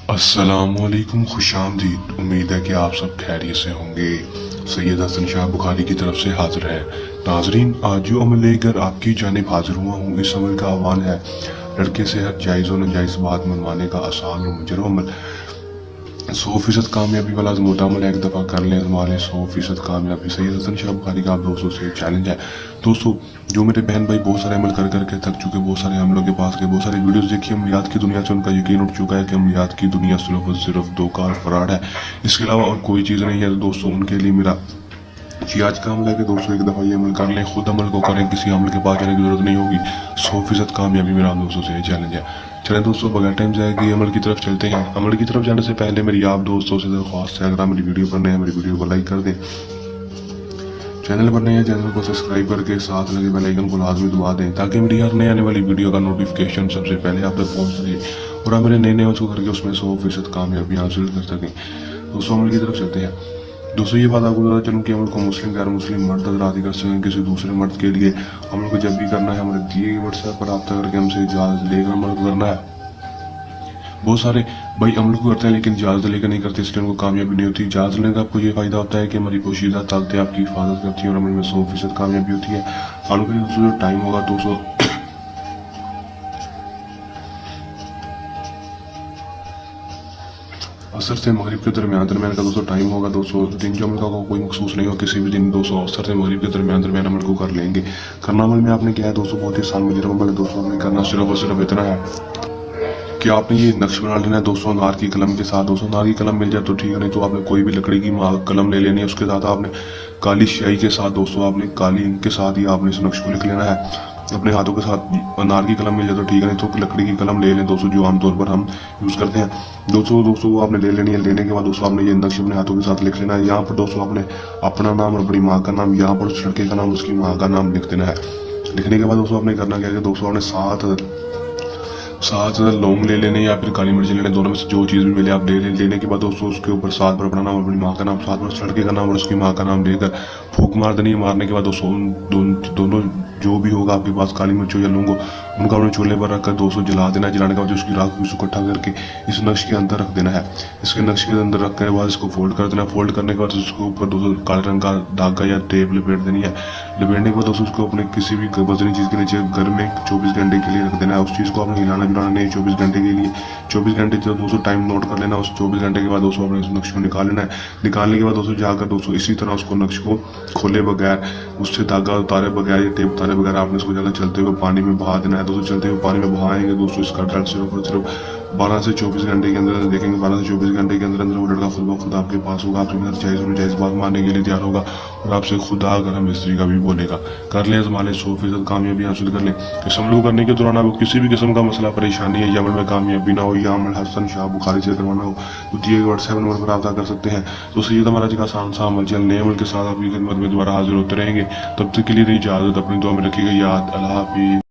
अस्सलामुअलैकुम, खुशामदीद। उम्मीद है कि आप सब खैरियत से होंगे। सैयद हसन शाह बुखारी की तरफ से हाजिर है। नाजरीन, आज जो अमल लेकर आपकी जानिब हाजिर हुआ हूँ, इस अमल का आह्वान है लड़के से हर जायज़ और नाजायज़ बात मनवाने का आसान और मुजर अमल। 100% कामयाबी वाला मोटा अमल एक दफ़ा कर लें, हमारे 100% कामयाबी। सैयद हसन शाह बुखारी का आप दोस्तों से चैलेंज है। दोस्तों, जो मेरे बहन भाई बहुत सारे अमल कर करके थक चुके, बहुत सारे अमलों के पास गए, बहुत सारी वीडियोस देखी, अमलियात की दुनिया से उनका यकीन उठ चुका है कि अमलियात की दुनिया सिर्फ धोखा और फ्रॉड है, इसके अलावा और कोई चीज़ नहीं है। तो दोस्तों, उनके लिए मेरा जी आज का अमल है कि दोस्तों एक दफ़ा ये अमल कर लें, खुद अमल को करें, किसी अमल के पास जाने की जरूरत नहीं होगी। 100% कामयाबी मेरा आप दोस्तों से चैलेंज है। चलें दोस्तों, बगैर टाइम जाएगी अमल की तरफ चलते हैं। अमल की तरफ जाने से पहले मेरी आप दोस्तों से दरख्वास्त है, अगर आप मेरी वीडियो पर नए हैं, मेरी वीडियो को लाइक कर दें। चैनल पर नए हैं, चैनल को सब्सक्राइब करके साथ लगे बेल आइकन को लाजमी दबा दें, ताकि मेरी हर नए आने वाली वीडियो का नोटिफिकेशन सबसे पहले आप तक पहुंच सके और आप मेरे नए नए को करके उसमें 100% कामयाबी हासिल कर सकें। दोस्तों, अमल की तरफ चलते हैं। दोस्तों, ये बात आपको बता चलूँ कि अमल को मुस्लिम गैर मुस्लिम मर्द हज़रात ही कर सकें। किसी दूसरे मर्द के लिए अमल को जब भी करना है, हमारे दिए गए व्हाट्सएप पर रब्ता करके हमसे इजाज़त लेकर अमल को करना है। बहुत सारे भाई अमल को करते हैं लेकिन इजाज़त लेकर नहीं करते, इसलिए उनको कामयाबी नहीं होती। इजाज़त लेने का आपको ये फ़ायदा होता है कि हमारी पोशीदा ताकतें आपकी हिफाजत करती हैं और अमल में 100% कामयाबी होती है। अमल के लिए दोस्तों जो टाइम होगा 200 असर से मगरिब के दरमियान का दोस्तों टाइम होगा। दोस्तों, दिन जो अमल का कोई मखसूस नहीं हो, किसी भी दिन दोस्तों असर से मगरिब के दरमियान अमल को कर लेंगे। करना अमल में आपने क्या है दोस्तों, बहुत ही आसान मुजर अमल है। दोस्तों, हमने करना सिर्फ और सिर्फ इतना है कि आपने ये नक्श बना लेना है दोस्तों अनार की कलम के साथ। दोस्तों, अनार की कलम मिल जाए तो ठीक है, नहीं तो आपने कोई भी लकड़ी की कलम ले लेनी है। उसके साथ आपने काली स्याही के साथ दोस्तों आपने काली इंक के साथ ही आपने इस नक्श को लिख लेना है। अपने हाथों के साथ अनार की कलम मिल जाए तो ठीक है, नहीं तो लकड़ी की कलम ले लें दोस्तों, जो आमतौर पर हम यूज़ करते हैं। दोस्तों वो आपने ले लेनी है। लेने के बाद दोस्तों आपने ये नक्श अपने हाथों के साथ लिख लेना है। यहाँ पर दोस्तों आपने अपना नाम और अपनी माँ का नाम, यहाँ पर उस लड़के का नाम, उसकी माँ का नाम लिख देना है। लिखने के बाद दोस्तों आपने करना क्या है, दोस्तों आपने सात लौंग ले लेने या फिर काली मिर्च लेने, दोनों में से जो चीज़ भी मिले आप ले लेने के बाद दोस्तों उसके ऊपर 7 बार अपना नाम, अपनी माँ का नाम, 7 बार उस लड़के का नाम और उसकी माँ का नाम लेकर फूक मार देनी है। मारने के बाद दोस्तों दोनों जो भी होगा आपके पास, काली मिर्च या लौंग, उनका अपने चूल्हे पर रखकर दोस्तों जला देना है। जलाने के बाद उसकी राख को इकट्ठा करके इस नक्श के अंदर रख देना है। इसके नक्श के अंदर रखने के बाद इसको फोल्ड कर देना। फोल्ड करने के बाद उसके ऊपर दोस्तों काले रंग का धागा या टेप लपेट देनी है। लपेटने के बाद दोस्तों उसको अपने किसी भी वजनी चीज़ के नीचे घर में 24 घंटे के लिए रख देना है। उस चीज़ को आपने हिलाना जुलाना नहीं, 24 घंटे के लिए। 24 घंटे जब दोस्तों टाइम नोट कर लेना। उस 24 घंटे के बाद दोस्तों अपने उस नक्श को निकाल लेना है। निकालने के बाद दोस्तों जाकर दोस्तों इसी तरह उसको नक्श को खोले बगैर, उससे धागा उतारे बगैर या टेप उतारे बगैर आपने इसको जाकर चलते हुए पानी में बहा देना है। दोस्तों, चलते हुए पानी में बहाएंगे दोस्तों इसका रिजल्ट सिर्फ 12 से 24 घंटे के अंदर देखेंगे। 12 से 24 घंटे के अंदर वो लड़का खुद आपके पास होगा, आपसे हर जायज़ और जायज़ बात मानने के लिए तैयार होगा और आपसे खुदा अगर हम मिस्त्री का भी बोलेगा। कर लें हमारे 100% कामयाबी हासिल कर लें। इस अमल को करने के दौरान आपको किसी भी किस्म का मसला परेशानी है या अमल में कामयाबी ना हो या अमल हसन शाह बुखारी से करवाना हो तो दिए गए व्हाट्सएप नंबर पर रब्ता कर सकते हैं। तो सैयद हमारा जी का आसान सा अमल चल नए अमल के साथ आपकी खिदमत में दोबारा हाजिर होते रहेंगे। तब तक के लिए इजाज़त, अपनी दुआ में रखिएगा याद। अल्लाह हाफिज़।